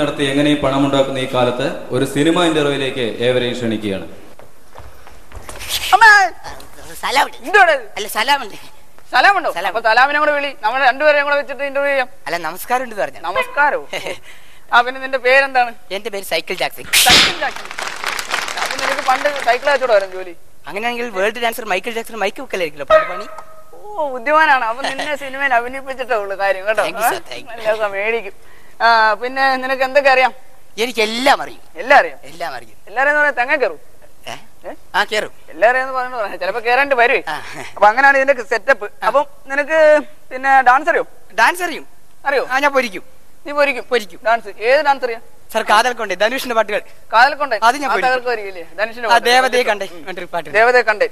നടത്തി എങ്ങനെ പണമുണ്ടാക്കുന്ന ഈ കാലത്ത് ഒരു സിനിമ ഇന്റർവ്യൂയിലേക്ക് ഏവരെയും ക്ഷണിക്കുകയാണ്. സലാമുണ്ടോ? അപ്പൊ സലാമിനെ കൂടെ വിളി, നമ്മൾ രണ്ടുപേരെയും കൂടെ വെച്ചിട്ട് ഇന്റർവ്യൂ ചെയ്യാം. അല്ല, നമസ്കാരം ഉണ്ട് പറഞ്ഞു. നമസ്കാരോ? ആ, പിന്നെ നിന്റെ പേരെന്താണ്? എന്റെ പേര് സൈക്കിൾ ജാക്സൺ. Cycle Jackson. അപ്പൊ നിനക്ക് പണ്ട് സൈക്കിൾ വെച്ചോട് വരും ജോലി? അങ്ങനെയാണെങ്കിൽ world dancer Michael Jackson mike വെക്കലായിരിക്കല്ലോ പണി. ഓ, ബുദ്ധിമാനാണ്. അപ്പൊ നിന്നെ സിനിമയിൽ അഭിനയിപ്പിച്ചിട്ടേ ഉള്ളു കാര്യം കേട്ടോ. മേടിക്കും. ആ, പിന്നെ നിനക്ക് എന്തൊക്കെ അറിയാം? എനിക്ക് എല്ലാം അറിയും. എല്ലാം അറിയാം? എല്ലാം അറിയും. എല്ലാരെയും പറയാ തെങ്ങ കയറും. കേറും. എല്ലാരെയും പറഞ്ഞു ചിലപ്പോ കേറാണ്ട് വരുവേ. അപ്പൊ അങ്ങനെയാണ് ഇതിന്റെ സെറ്റപ്പ്. അപ്പം നിനക്ക് പിന്നെ ഡാൻസ് അറിയോ? ഡാൻസ് അറിയും. അറിയോ? ഞാൻ പൊരിക്കും. നീ പൊരിക്കും? പൊരിക്കും. ഡാൻസ് ഏത് ഡാൻസ് അറിയാം? സാർ, കാതൽക്കൊണ്ടേ ധനുഷിന്റെ പാട്ടുകൾ. കാതൽക്കൊണ്ടേ? അത് ഞാൻ ദേവതയെ കണ്ടേ പാട്ട്. ദേവതയെ കണ്ടേ?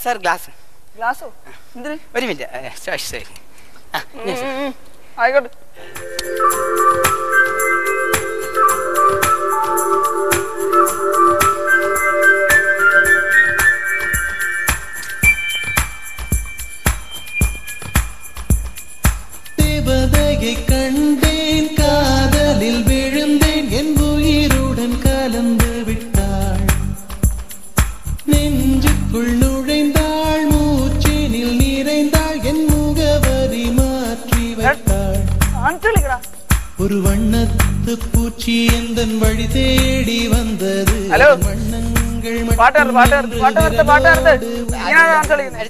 Sir, glass. ഗ്ലാസോ? എന്തിന്? ഒരു മിനിറ്റ്. ആയിക്കോട്ടെ. கண்டேன் காதலில் விழுந்தேன் என் உயிருடன் கலந்து விட்டாள் நெஞ்சுக்குள் நுழைந்தாள் மூச்சினில் நிறைந்தாள் என் முகவரி மாற்றி வைத்தாள் ஒரு வண்ணத்து பூச்சி எந்தன் வழி தேடி வந்தது வண்ணங்கள்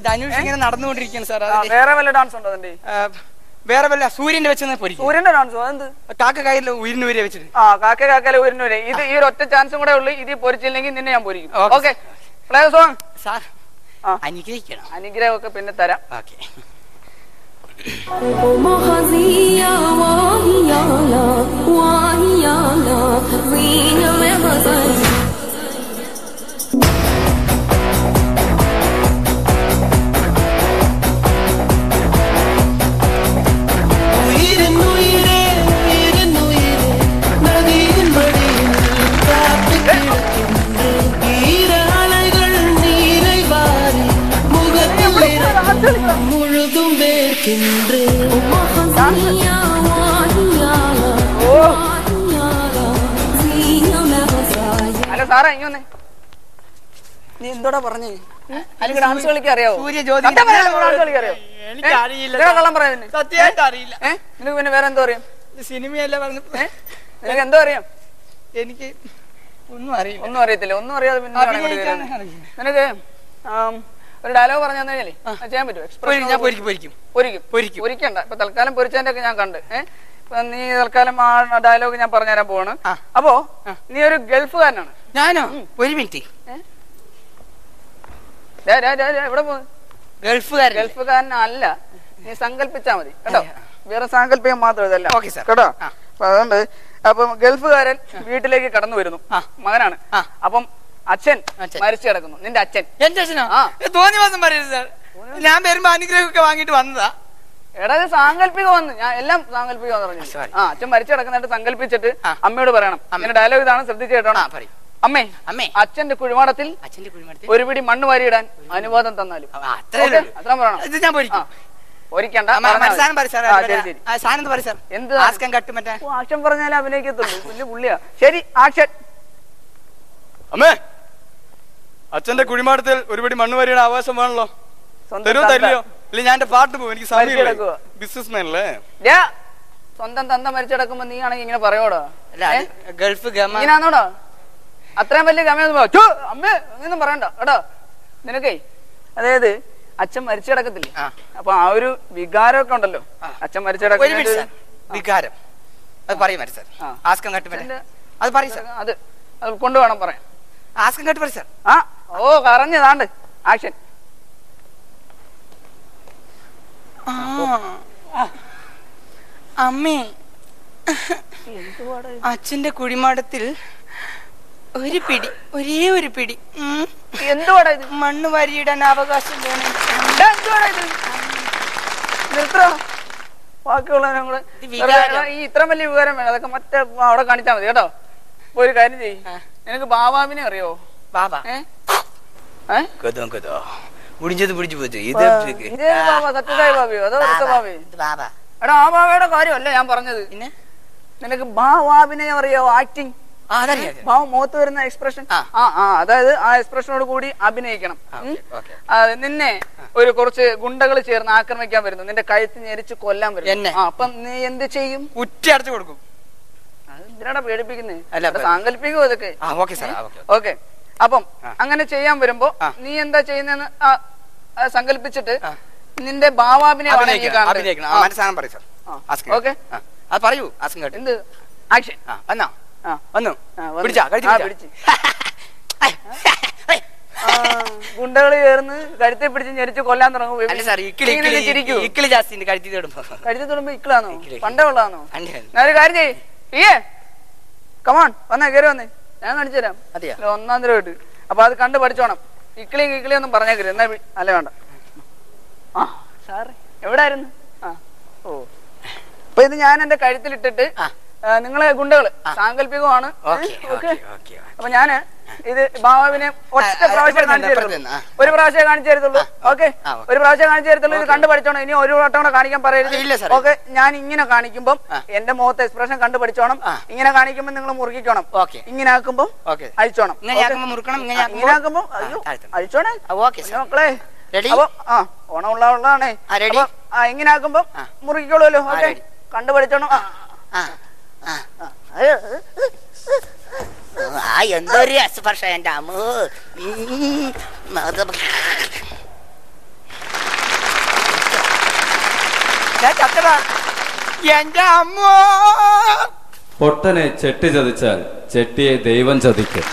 ധനുഷ് ഇങ്ങനെ നടന്നുകൊണ്ടിരിക്കുകയാണ് സാർ. വേറെ വല്ല ഡാൻസ് ഉണ്ടോ? അതിന്റെ വേറെ വല്ല സൂര്യന്റെ വെച്ച് സൂര്യന്റെ ഡാൻസോ? അതെന്ത്? കാക്ക കായലിൽ ഉയർന്നൂരെ വെച്ചിട്ട്. ആ, കാക്കയിലെ ഉയർന്നൂരെ. ഇത് ഈ ഒരു ഒറ്റ ചാൻസും കൂടെ ഉള്ളു. ഇത് പൊരിച്ചില്ലെങ്കിൽ നിന്നെ ഞാൻ പൊരിക്കും. Okay, song. സാർ, അനുഗ്രഹിക്കണം. അനുഗ്രഹമൊക്കെ പിന്നെ തരാം. ഓക്കെ. முழுதும் അല്ല സാറേ, ഇങ്ങനെ നീ എന്തോടാ പറഞ്ഞേ? അല്ലെങ്കിൽ ഡാൻസ് കളിക്കാൻ അറിയാവോ? ഡാൻസ് കളിക്കാൻ അറിയോ? കള്ളം പറയാ. സത്യമായിട്ട് അറിയില്ല. നിനക്ക് പിന്നെ വേറെ എന്തോ അറിയാം? സിനിമയല്ല പറഞ്ഞു. നിനക്ക് എന്തോ അറിയാം? എനിക്ക് ഒന്നും അറിയില്ല. ഒന്നും അറിയത്തില്ല. ഒന്നും അറിയാതെ പിന്നെ നിനക്ക് ഒരു ഡയലോഗ് പറഞ്ഞു തന്നേ ചെയ്യാൻ പറ്റുമോ? പൊരിക്കണ്ട. ഇപ്പൊ തൽക്കാലം പൊരിച്ചതിന്റെ ഒക്കെ ഞാൻ കണ്ട്. നീ തൽക്കാലം ആ ഡയലോഗ് ഞാൻ പറഞ്ഞുതരാൻ പോവാണ്. അപ്പോ നീ ഒരു ഗൾഫുകാരനാണ്. ഞാനോ? ഒരു മിനിറ്റ്. എവിടെ പോകുന്നു? ഗൾഫുകാരനല്ല, നീ സങ്കല്പിച്ചാ മതി കേട്ടോ. വേറെ സാങ്കല്പിക്കാൻ മാത്രം ഇതല്ല കേട്ടോ. അപ്പൊ അതുകൊണ്ട് അപ്പം ഗൾഫുകാരൻ വീട്ടിലേക്ക് കടന്നു വരുന്നു. മകനാണ്. അപ്പം അച്ഛൻ മരിച്ചു കിടക്കുന്നു. നിന്റെ അച്ഛൻ? എന്റെ അച്ഛനോ? തോന്നി മാസം പറയരുത് സാർ. ഞാൻ വരുമ്പോ അനുഗ്രഹമൊക്കെ വാങ്ങിട്ട് വന്നതാ. എടാ, ഇത് സാങ്കല്പിക വന്ന് ഞാൻ എല്ലാം സാങ്കല്പിക പറഞ്ഞു. അച്ഛൻ മരിച്ചു കിടക്കുന്നതായിട്ട് സങ്കല്പിച്ചിട്ട് അമ്മയോട് പറയണം. അങ്ങനെ ഡയലോഗ് ഇതാണ്, ശ്രദ്ധിച്ചു കേട്ടോ. അമ്മേ, അച്ഛന്റെ കുഴിമാടത്തിൽ ഒരു പിടി മണ്ണ് വാരിയിടാൻ അനുവാദം തന്നാലും. അത്ര പറയണം. ഒരിക്കണ്ട. എന്ത് ആക്ഷൻ പറഞ്ഞാലും അഭിനയിക്കത്തുള്ളൂ. വലിയ പുള്ളിയാ. ശരി, ആക്ഷൻ. അമ്മേ, അച്ഛന്റെ കുഴിമാടത്തിൽ ഒരുപടി മണ്ണ് വരിയുടെ ആവാസം വേണല്ലോ. തരുമോ? ഇല്ല, ഞാൻ എന്റെ പാട്ട് പോകും. എനിക്ക് സമയം. ബിസിനസ്മാൻ അല്ലേ? സ്വന്തം തന്ത മരിച്ചടക്കുമ്പോ നീ ആണെങ്കിൽ ഇങ്ങനെ പറയോടോ? ഗൾഫ് ഇങ്ങനാന്നോടോ? അത്രയും വലിയ ഗമയൊന്നും അമ്മേ ഒന്നും പറയണ്ട കേട്ടോ. നിനക്കേ അതായത് അച്ഛൻ മരിച്ചു കിടക്കത്തില്ലേ, അപ്പൊ ആ ഒരു വികാരമൊക്കെ ഉണ്ടല്ലോ. അച്ഛൻ മരിച്ചു കിടക്കുന്ന വികാരം അത് പറയും സാർ. ആസ്കം കട്ട് അത് പറയും സാർ. അത് കൊണ്ടുവേണം പറയാൻ. ആസ്കം കട്ട് പറയും സാർ. ഓ, പറഞ്ഞതാണ്ട് ആക്ഷൻ. അമ്മേ, അച്ഛന്റെ കുഴിമാടത്തിൽ ഒരു പിടി, ഒരേ ഒരു പിടി എന്തുവാടാ ഇത്? മണ്ണ് വാരിയിടാൻ അവകാശം വേണം. ബാക്കിയുള്ളവരും കൂടെ ഈ ഇത്ര വലിയ വികാരം വേണം. അതൊക്കെ മറ്റേ അവിടെ കാണിച്ചാൽ മതി കേട്ടോ. ഒരു കാര്യം ചെയ്യ്, നിനക്ക് ബാബാവിനെ അറിയോ? ബാബ സത്യസായി ബാബയോ അതോ ബാബേ? എടാ ആ ഭാവയുടെ കാര്യമല്ല ഞാൻ പറഞ്ഞത്. പിന്നെ നിനക്ക് ഭാവാഭിനയം അറിയാവോ? ആക്ടിങ്. ഭാവം മുഖത്ത് വരുന്ന എക്സ്പ്രഷൻ. അതായത് ആ എക്സ്പ്രഷനോട് കൂടി അഭിനയിക്കണം. നിന്നെ ഒരു കുറച്ച് ഗുണ്ടകൾ ചേർന്ന് ആക്രമിക്കാൻ വരുന്നു, നിന്റെ കഴുത്ത് ഞെരിച്ച് കൊല്ലാൻ വരുന്നു. അപ്പം നീ എന്ത് ചെയ്യും? കുറ്റിയടച്ചു കൊടുക്കും. എന്തിനാണ് പേടിപ്പിക്കുന്നേ? സാങ്കല്പിക്കോ ഇതൊക്കെ? ഓക്കെ. അപ്പം അങ്ങനെ ചെയ്യാൻ വരുമ്പോ നീ എന്താ ചെയ്യുന്നതെന്ന് സങ്കല്പിച്ചിട്ട് നിന്റെ ഭാവാഭിനയമാണ് നീ കാണുന്നത്. ഓക്കെ, പറയൂ. എന്ത് ആക്ഷൻ? ഗുണ്ടകള് ചേർന്ന് കഴുത്തെ പിടിച്ച് ഞെരിച്ച് കൊല്ലാൻ തുടങ്ങും. കഴുത്തി തൊടുമ്പോ ഇക്കിളാണോ? പണ്ടേ ഉള്ളതാണോ? ഞാനൊരു കാര്യം ചെയ്യേ, കമാൺ വന്നേ, കയറി വന്നേ, ഞാൻ കാണിച്ചു തരാം. ഒന്നാം തരമായിട്ട്. അപ്പൊ അത് കണ്ട് പഠിച്ചോണം. ഇക്കിളി ഒന്നും പറഞ്ഞേക്കരുത്. എന്നാ അല്ല വേണ്ട. സാറേ എവിടായിരുന്നു? ഓ, അപ്പൊ ഇത് ഞാൻ എന്റെ കഴുത്തിലിട്ടിട്ട് നിങ്ങളെ ഗുണ്ടകള് സാങ്കല്പികമാണ്. അപ്പൊ ഞാന് ഇത് ഭാവാഭിനയം ഒറ്റ പ്രാവശ്യം കാണിച്ചു തരുന്നുള്ളൂ. ഒരു പ്രാവശ്യം കാണിച്ചു തരത്തുള്ളൂ. ഓക്കെ, ഒരു പ്രാവശ്യം കാണിച്ചു തരത്തുള്ളൂ. ഇത് കണ്ടു പഠിച്ചോണം. ഇനി ഒരു വട്ടം കൂടെ കാണിക്കാൻ പറയരുത്. ഓക്കെ, ഞാൻ ഇങ്ങനെ കാണിക്കുമ്പം എന്റെ മുഖത്ത് എക്സ്പ്രഷൻ കണ്ടു പഠിച്ചോണം. ഇങ്ങനെ കാണിക്കുമ്പോ നിങ്ങൾ മുറുകിക്കണം. ഇങ്ങനെ ആക്കുമ്പോ അഴിച്ചോണം. ഇങ്ങനെ ആക്കുമ്പോ അഴിച്ചോണേ മക്കളെ. അപ്പൊ ഓണമുള്ളതാണേ. ഇങ്ങനെ ആക്കുമ്പോ മുറുകിക്കോളൂല്ലോ. ഓക്കെ, കണ്ടു പഠിച്ചോണം. എന്തൊരു സ്പർശ എന്റെ അമ്മ. എന്റെ അമ്മ. പൊട്ടനെ ചെട്ടി ചതിച്ചാൽ ചെട്ടിയെ ദൈവം ചതിക്കും.